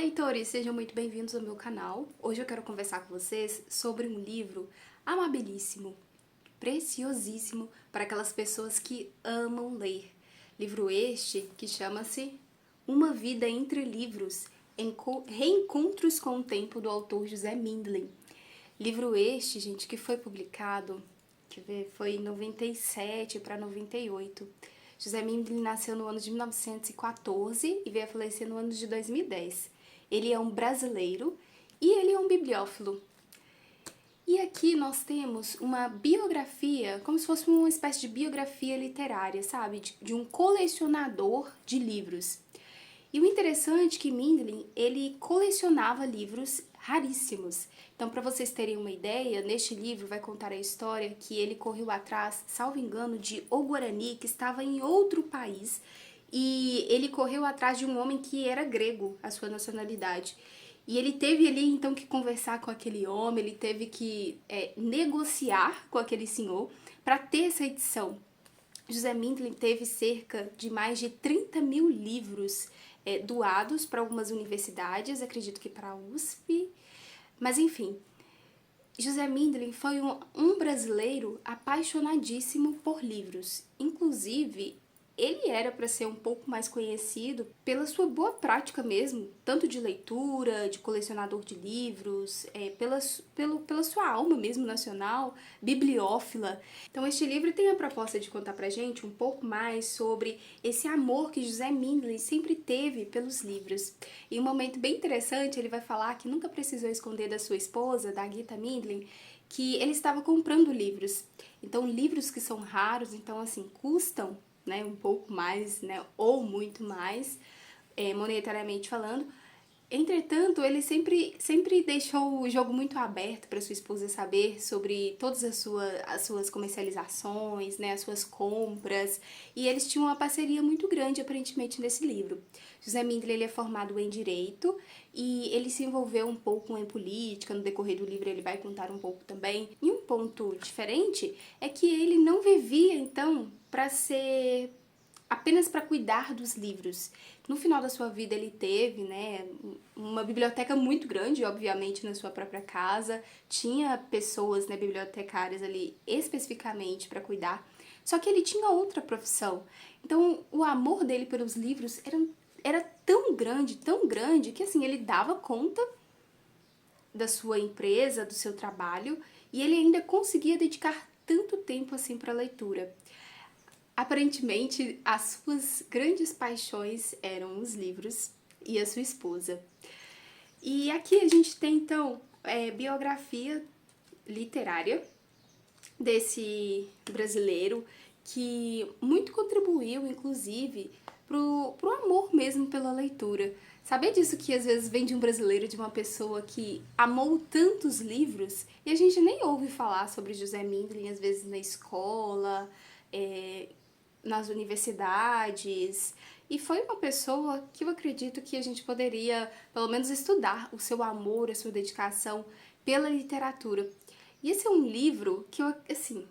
leitores! Sejam muito bem-vindos ao meu canal. Hoje eu quero conversar com vocês sobre um livro amabilíssimo, preciosíssimo para aquelas pessoas que amam ler. Livro este que chama-se Uma Vida Entre Livros, Reencontros com o Tempo, do autor José Mindlin. Livro este, gente, que foi publicado, foi em 97 para 98. José Mindlin nasceu no ano de 1914 e veio a falecer no ano de 2010. Ele é um brasileiro e ele é um bibliófilo. E aqui nós temos uma biografia, como se fosse uma espécie de biografia literária, sabe? De um colecionador de livros. E o interessante é que Mindlin, ele colecionava livros raríssimos. Então, para vocês terem uma ideia, neste livro vai contar a história que ele correu atrás, salvo engano, de O Guarani, que estava em outro país, e ele correu atrás de um homem que era grego, a sua nacionalidade. E ele teve ali, então, que conversar com aquele homem, ele teve que negociar com aquele senhor para ter essa edição. José Mindlin teve cerca de mais de 30 mil livros doados para algumas universidades, acredito que para a USP, mas enfim. José Mindlin foi um brasileiro apaixonadíssimo por livros. Inclusive, ele era para ser um pouco mais conhecido pela sua boa prática mesmo, tanto de leitura, de colecionador de livros, pela sua alma mesmo nacional, bibliófila. Então este livro tem a proposta de contar pra gente um pouco mais sobre esse amor que José Mindlin sempre teve pelos livros. Em um momento bem interessante, ele vai falar que nunca precisou esconder da sua esposa, da Gita Mindlin, que ele estava comprando livros. Então livros que são raros, então assim, custam um pouco mais, ou muito mais, monetariamente falando. Entretanto, ele sempre deixou o jogo muito aberto para sua esposa saber sobre todas as suas comercializações, as suas compras, e eles tinham uma parceria muito grande, aparentemente, nesse livro. José Mindlin, ele é formado em Direito, e ele se envolveu um pouco em política, no decorrer do livro ele vai contar um pouco também. E um ponto diferente é que ele não vivia, então, apenas para cuidar dos livros. No final da sua vida ele teve, uma biblioteca muito grande, obviamente, na sua própria casa. Tinha pessoas, bibliotecárias ali especificamente para cuidar. Só que ele tinha outra profissão. Então, o amor dele pelos livros era tão grande, que assim, ele dava conta da sua empresa, do seu trabalho, e ele ainda conseguia dedicar tanto tempo assim para a leitura. Aparentemente, as suas grandes paixões eram os livros e a sua esposa. E aqui a gente tem, então, biografia literária desse brasileiro que muito contribuiu, inclusive, pro amor mesmo pela leitura. Saber disso que às vezes vem de um brasileiro, de uma pessoa que amou tantos livros, e a gente nem ouve falar sobre José Mindlin, às vezes na escola, nas universidades, e foi uma pessoa que eu acredito que a gente poderia, pelo menos, estudar o seu amor, a sua dedicação pela literatura. E esse é um livro que eu, assim,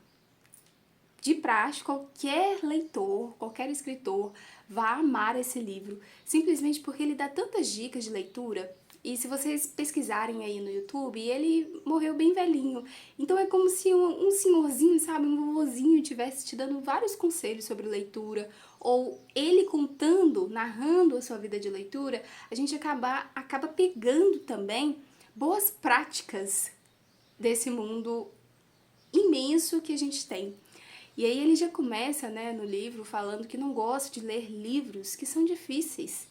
de praxe, qualquer leitor, qualquer escritor vai amar esse livro, simplesmente porque ele dá tantas dicas de leitura. E se vocês pesquisarem aí no YouTube, ele morreu bem velhinho. Então é como se um senhorzinho, sabe, um vovozinho estivesse te dando vários conselhos sobre leitura, ou ele contando, narrando a sua vida de leitura, a gente acaba pegando também boas práticas desse mundo imenso que a gente tem. E aí ele já começa, no livro, falando que não gosta de ler livros que são difíceis.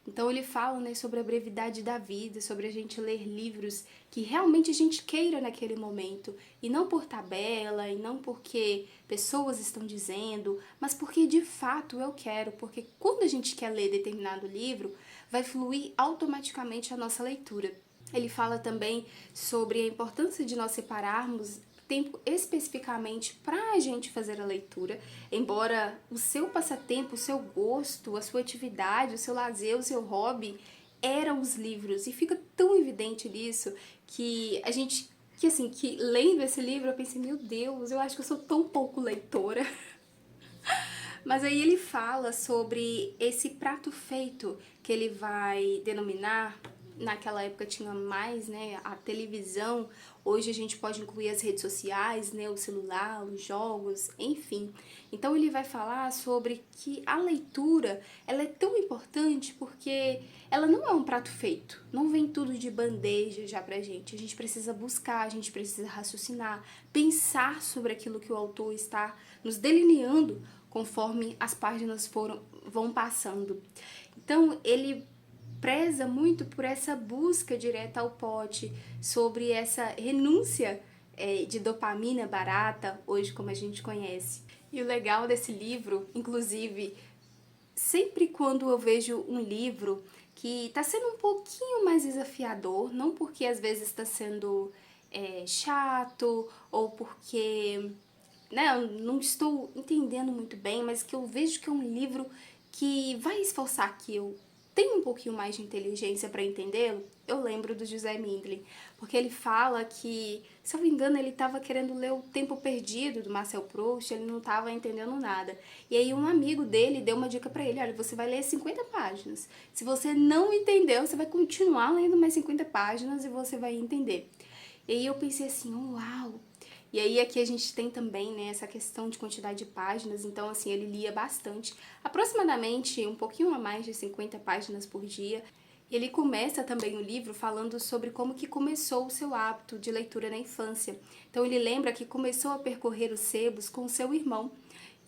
Então ele fala, sobre a brevidade da vida, sobre a gente ler livros que realmente a gente queira naquele momento, e não por tabela, e não porque pessoas estão dizendo, mas porque de fato eu quero, porque quando a gente quer ler determinado livro, vai fluir automaticamente a nossa leitura. Ele fala também sobre a importância de nós separarmos tempo especificamente para a gente fazer a leitura, embora o seu passatempo, o seu gosto, a sua atividade, o seu lazer, o seu hobby eram os livros, e fica tão evidente nisso que que lendo esse livro eu pensei, meu Deus, eu acho que eu sou tão pouco leitora. Mas aí ele fala sobre esse prato feito que ele vai denominar naquela época tinha mais, né, a televisão, hoje a gente pode incluir as redes sociais, né, o celular, os jogos, enfim. Então ele vai falar sobre que a leitura, ela é tão importante porque ela não é um prato feito, não vem tudo de bandeja já pra gente. A gente precisa buscar, a gente precisa raciocinar, pensar sobre aquilo que o autor está nos delineando conforme as páginas vão passando. Então ele preza muito por essa busca direta ao pote, sobre essa renúncia de dopamina barata, hoje como a gente conhece. E o legal desse livro, inclusive, sempre quando eu vejo um livro que está sendo um pouquinho mais desafiador, não porque às vezes está sendo chato ou porque, né, eu não estou entendendo muito bem, mas que eu vejo que é um livro que vai esforçar que eu tenha um pouquinho mais de inteligência para entendê-lo, eu lembro do José Mindlin, porque ele fala que, se eu não me engano, ele estava querendo ler O Tempo Perdido, do Marcel Proust, ele não estava entendendo nada. E aí um amigo dele deu uma dica para ele, olha, você vai ler 50 páginas. Se você não entendeu, você vai continuar lendo mais 50 páginas e você vai entender. E aí eu pensei assim, uau! E aí aqui a gente tem também, né, essa questão de quantidade de páginas, então assim, ele lia bastante, aproximadamente um pouquinho a mais de 50 páginas por dia. E ele começa também o livro falando sobre como que começou o seu hábito de leitura na infância. Então ele lembra que começou a percorrer os sebos com seu irmão.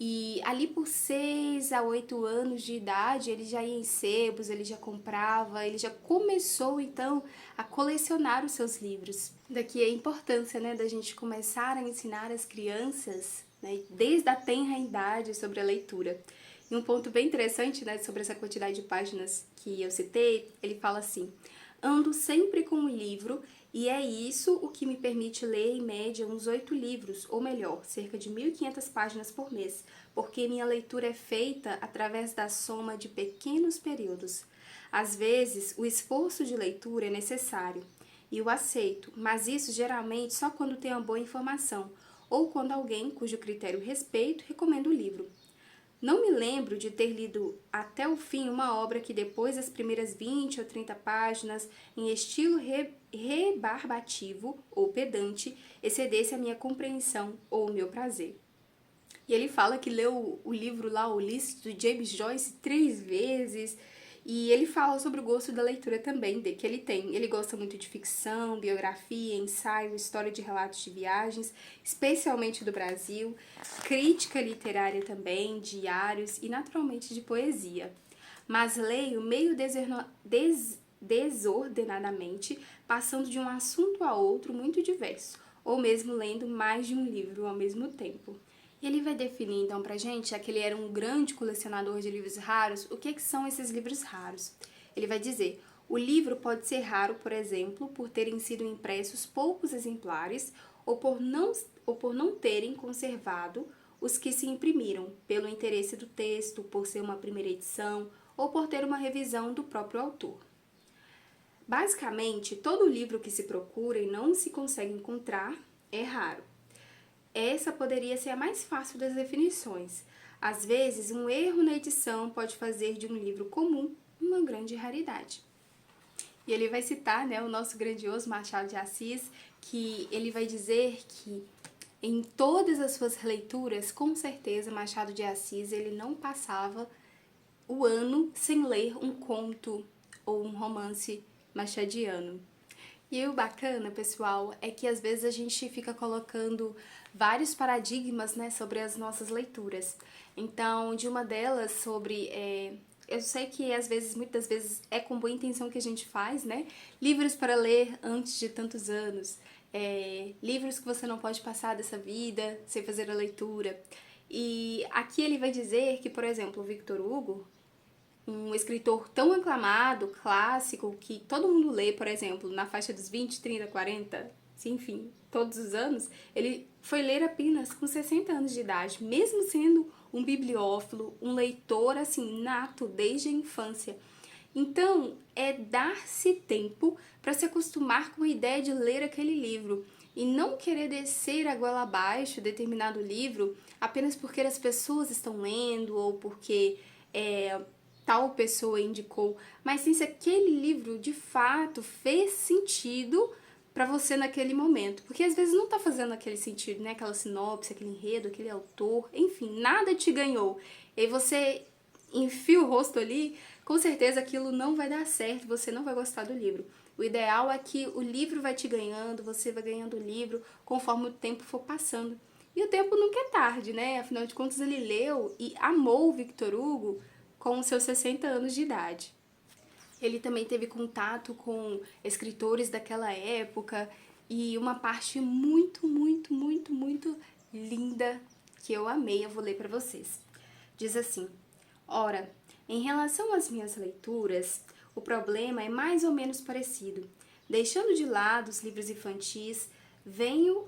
E ali por 6 a 8 anos de idade, ele já ia em sebos, ele já comprava, ele já começou então a colecionar os seus livros. Daqui a importância, né, da gente começar a ensinar as crianças, né, desde a tenra idade sobre a leitura. E um ponto bem interessante, né, sobre essa quantidade de páginas que eu citei, ele fala assim: ando sempre com um livro e é isso o que me permite ler em média uns 8 livros, ou melhor, cerca de 1.500 páginas por mês, porque minha leitura é feita através da soma de pequenos períodos. Às vezes, o esforço de leitura é necessário e eu aceito, mas isso geralmente só quando tem uma boa informação ou quando alguém cujo critério respeito recomenda o livro. Não me lembro de ter lido até o fim uma obra que depois das primeiras 20 ou 30 páginas, em estilo rebarbativo ou pedante, excedesse a minha compreensão ou o meu prazer. E ele fala que leu o livro lá, Ulisses, do James Joyce, 3 vezes. E ele fala sobre o gosto da leitura também, que ele tem. Ele gosta muito de ficção, biografia, ensaio, história de relatos de viagens, especialmente do Brasil, crítica literária também, diários e naturalmente de poesia. Mas leio meio desordenadamente, passando de um assunto a outro muito diverso, ou mesmo lendo mais de um livro ao mesmo tempo. E ele vai definir então pra gente, já que ele era um grande colecionador de livros raros, o que são esses livros raros. Ele vai dizer: o livro pode ser raro, por exemplo, por terem sido impressos poucos exemplares ou por não terem conservado os que se imprimiram, pelo interesse do texto, por ser uma primeira edição ou por ter uma revisão do próprio autor. Basicamente, todo livro que se procura e não se consegue encontrar é raro. Essa poderia ser a mais fácil das definições. Às vezes, um erro na edição pode fazer de um livro comum uma grande raridade. E ele vai citar, né, o nosso grandioso Machado de Assis, que ele vai dizer que em todas as suas leituras, com certeza, Machado de Assis ele não passava o ano sem ler um conto ou um romance machadiano. E o bacana, pessoal, é que às vezes a gente fica colocando vários paradigmas, né, sobre as nossas leituras. Então, de uma delas sobre... eu sei que às vezes, muitas vezes, é com boa intenção que a gente faz, né? Livros para ler antes de tantos anos. Livros que você não pode passar dessa vida sem fazer a leitura. E aqui ele vai dizer que, por exemplo, o Victor Hugo, um escritor tão aclamado, clássico, que todo mundo lê, por exemplo, na faixa dos 20, 30, 40, enfim, todos os anos, ele foi ler apenas com 60 anos de idade, mesmo sendo um bibliófilo, um leitor, assim, nato desde a infância. Então, é dar-se tempo para se acostumar com a ideia de ler aquele livro e não querer descer a goela abaixo determinado livro apenas porque as pessoas estão lendo ou porque tal pessoa indicou, mas sim se aquele livro de fato fez sentido para você naquele momento. Porque às vezes não tá fazendo aquele sentido, né? Aquela sinopse, aquele enredo, aquele autor, enfim, nada te ganhou. E aí você enfia o rosto ali, com certeza aquilo não vai dar certo, você não vai gostar do livro. O ideal é que o livro vai te ganhando, você vai ganhando o livro conforme o tempo for passando. E o tempo nunca é tarde, né? Afinal de contas, ele leu e amou o Victor Hugo com os seus 60 anos de idade. Ele também teve contato com escritores daquela época e uma parte muito, muito, muito, muito linda que eu amei, eu vou ler para vocês. Diz assim: ora, em relação às minhas leituras, o problema é mais ou menos parecido. Deixando de lado os livros infantis, venho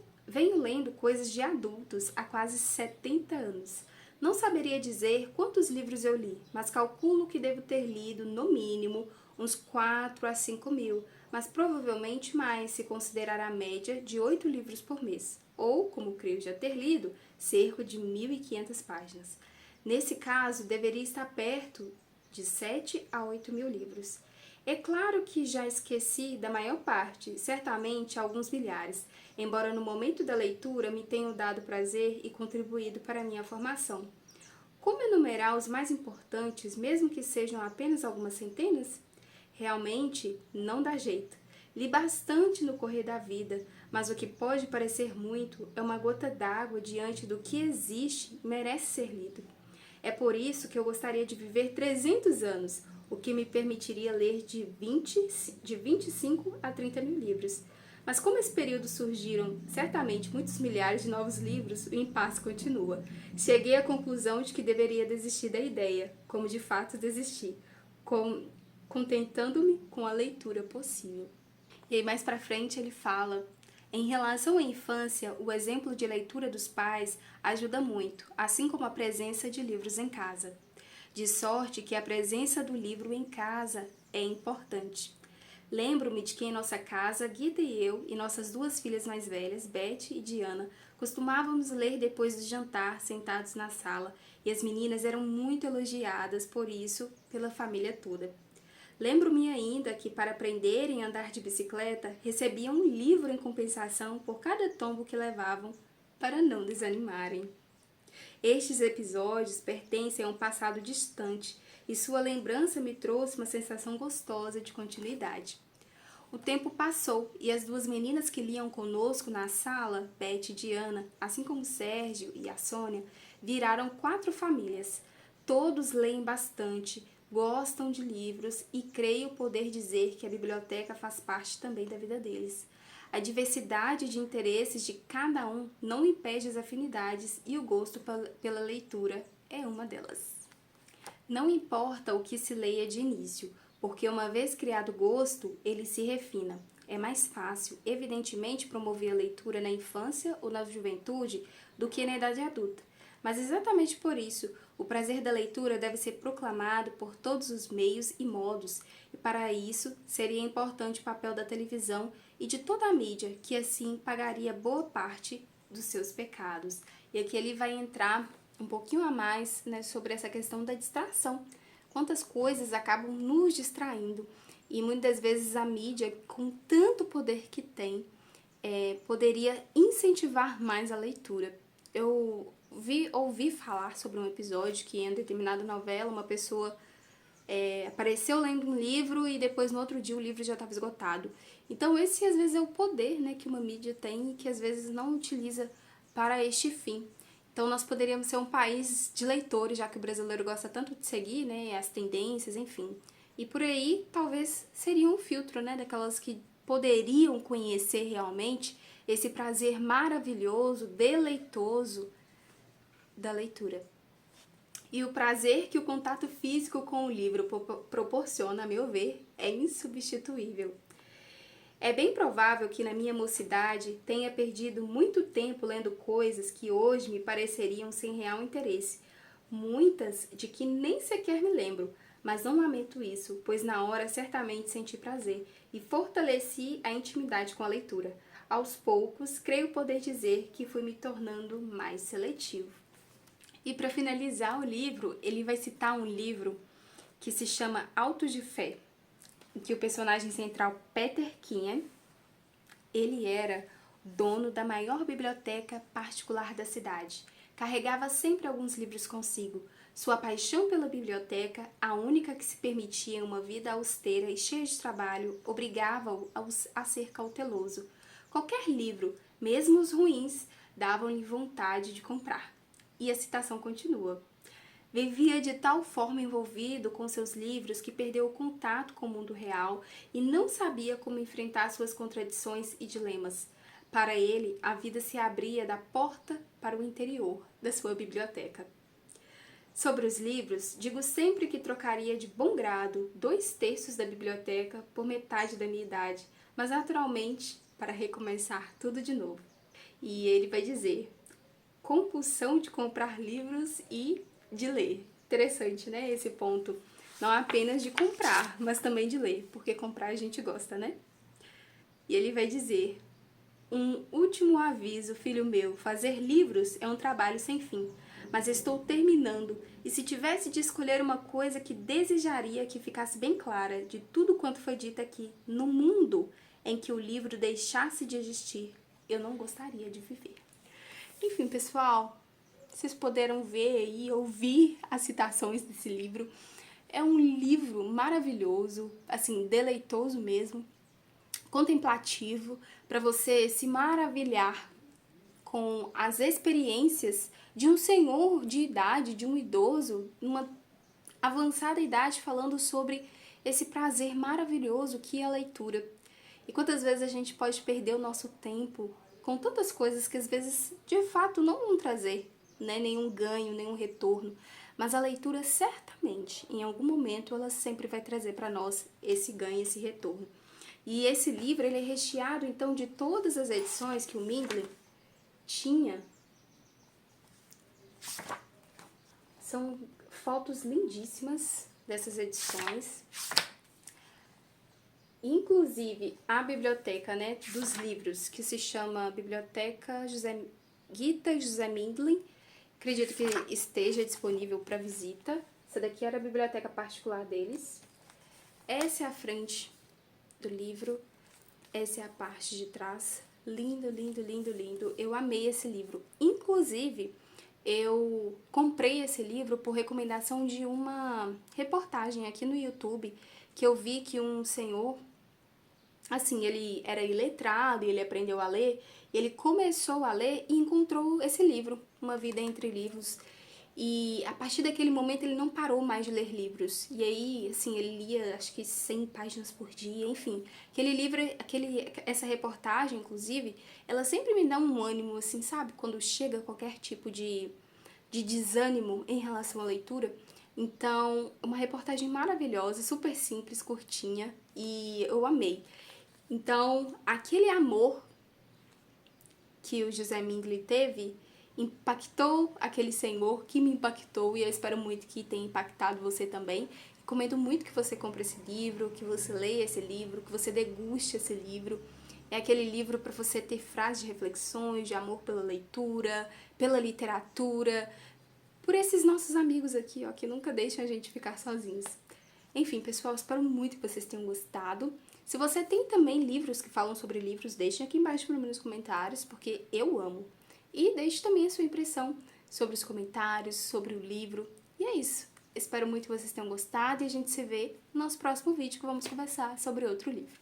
lendo coisas de adultos há quase 70 anos. Não saberia dizer quantos livros eu li, mas calculo que devo ter lido, no mínimo, uns 4 a 5 mil, mas provavelmente mais se considerar a média de 8 livros por mês, ou, como creio já ter lido, cerca de 1.500 páginas. Nesse caso, deveria estar perto de 7 a 8 mil livros. É claro que já esqueci da maior parte, certamente alguns milhares, embora no momento da leitura me tenham dado prazer e contribuído para a minha formação. Como enumerar os mais importantes, mesmo que sejam apenas algumas centenas? Realmente não dá jeito. Li bastante no correr da vida, mas o que pode parecer muito é uma gota d'água diante do que existe e merece ser lido. É por isso que eu gostaria de viver 300 anos, o que me permitiria ler de 25 a 30 mil livros. Mas como esse período surgiram certamente muitos milhares de novos livros, o impasse continua. Cheguei à conclusão de que deveria desistir da ideia, como de fato desisti, contentando-me com a leitura possível. E aí mais pra frente ele fala: em relação à infância, o exemplo de leitura dos pais ajuda muito, assim como a presença de livros em casa. De sorte que a presença do livro em casa é importante. Lembro-me de que em nossa casa, Guida e eu e nossas duas filhas mais velhas, Beth e Diana, costumávamos ler depois do jantar, sentados na sala, e as meninas eram muito elogiadas por isso pela família toda. Lembro-me ainda que, para aprenderem a andar de bicicleta, recebiam um livro em compensação por cada tombo que levavam, para não desanimarem. Estes episódios pertencem a um passado distante e sua lembrança me trouxe uma sensação gostosa de continuidade. O tempo passou e as duas meninas que liam conosco na sala, Beth e Diana, assim como Sérgio e a Sônia, viraram 4 famílias. Todos leem bastante, gostam de livros e creio poder dizer que a biblioteca faz parte também da vida deles. A diversidade de interesses de cada um não impede as afinidades e o gosto pela leitura é uma delas. Não importa o que se leia de início, porque uma vez criado o gosto, ele se refina. É mais fácil, evidentemente, promover a leitura na infância ou na juventude do que na idade adulta. Mas exatamente por isso, o prazer da leitura deve ser proclamado por todos os meios e modos, e para isso seria importante o papel da televisão e de toda a mídia, que assim pagaria boa parte dos seus pecados. E aqui ele vai entrar um pouquinho a mais, né, sobre essa questão da distração. Quantas coisas acabam nos distraindo e muitas vezes a mídia, com tanto poder que tem, poderia incentivar mais a leitura. Eu ouvi falar sobre um episódio que em determinada novela uma pessoa apareceu lendo um livro e depois no outro dia o livro já estava esgotado. Então esse às vezes é o poder, né, que uma mídia tem e que às vezes não utiliza para este fim. Então nós poderíamos ser um país de leitores, já que o brasileiro gosta tanto de seguir, né, as tendências, enfim. E por aí talvez seria um filtro, né, daquelas que poderiam conhecer realmente esse prazer maravilhoso, deleitoso da leitura. E o prazer que o contato físico com o livro proporciona, a meu ver, é insubstituível. É bem provável que na minha mocidade tenha perdido muito tempo lendo coisas que hoje me pareceriam sem real interesse, muitas de que nem sequer me lembro, mas não lamento isso, pois na hora certamente senti prazer e fortaleci a intimidade com a leitura. Aos poucos, creio poder dizer que fui me tornando mais seletivo. E para finalizar o livro, ele vai citar um livro que se chama Autos de Fé, em que o personagem central, Peter Kinham, ele era dono da maior biblioteca particular da cidade. Carregava sempre alguns livros consigo. Sua paixão pela biblioteca, a única que se permitia uma vida austera e cheia de trabalho, obrigava-o a ser cauteloso. Qualquer livro, mesmo os ruins, davam-lhe vontade de comprar. E a citação continua. Vivia de tal forma envolvido com seus livros que perdeu o contato com o mundo real e não sabia como enfrentar suas contradições e dilemas. Para ele, a vida se abria da porta para o interior da sua biblioteca. Sobre os livros, digo sempre que trocaria de bom grado 2/3 da biblioteca por metade da minha idade, mas naturalmente para recomeçar tudo de novo. E ele vai dizer, compulsão de comprar livros e de ler. Interessante, né, esse ponto. Não apenas de comprar, mas também de ler, porque comprar a gente gosta, né? E ele vai dizer, um último aviso, filho meu, fazer livros é um trabalho sem fim, mas estou terminando, e se tivesse de escolher uma coisa que desejaria que ficasse bem clara de tudo quanto foi dito aqui, no mundo em que o livro deixasse de existir, eu não gostaria de viver. Enfim, pessoal, vocês puderam ver e ouvir as citações desse livro. É um livro maravilhoso, assim, deleitoso mesmo, contemplativo, para você se maravilhar com as experiências de um senhor de idade, de um idoso, numa avançada idade, falando sobre esse prazer maravilhoso que é a leitura. E quantas vezes a gente pode perder o nosso tempo com tantas coisas que às vezes de fato não vão trazer, né, nenhum ganho, nenhum retorno, mas a leitura certamente, em algum momento, ela sempre vai trazer para nós esse ganho, esse retorno. E esse livro, ele é recheado, então, de todas as edições que o Mindlin tinha. São fotos lindíssimas dessas edições. Inclusive, a biblioteca, né, dos livros, que se chama Biblioteca Gita José Mindlin, acredito que esteja disponível para visita. Essa daqui era a biblioteca particular deles. Essa é a frente do livro, essa é a parte de trás. Lindo, lindo, lindo, lindo. Eu amei esse livro. Inclusive, eu comprei esse livro por recomendação de uma reportagem aqui no YouTube, que eu vi que um senhor, assim, ele era iletrado e ele aprendeu a ler, e ele começou a ler e encontrou esse livro, Uma Vida Entre Livros. E a partir daquele momento ele não parou mais de ler livros. E aí, assim, ele lia acho que 100 páginas por dia, enfim. Aquele livro, essa reportagem, inclusive, ela sempre me dá um ânimo, assim, sabe? Quando chega qualquer tipo de desânimo em relação à leitura. Então, uma reportagem maravilhosa, super simples, curtinha, e eu amei. Então, aquele amor que o José Mindlin teve impactou aquele senhor que me impactou, e eu espero muito que tenha impactado você também. Recomendo muito que você compre esse livro, que você leia esse livro, que você deguste esse livro. É aquele livro para você ter frases de reflexões, de amor pela leitura, pela literatura, por esses nossos amigos aqui, ó, que nunca deixam a gente ficar sozinhos. Enfim, pessoal, espero muito que vocês tenham gostado. Se você tem também livros que falam sobre livros, deixem aqui embaixo para mim nos comentários, porque eu amo. E deixe também a sua impressão sobre os comentários, sobre o livro. E é isso. Espero muito que vocês tenham gostado e a gente se vê no nosso próximo vídeo, que vamos conversar sobre outro livro.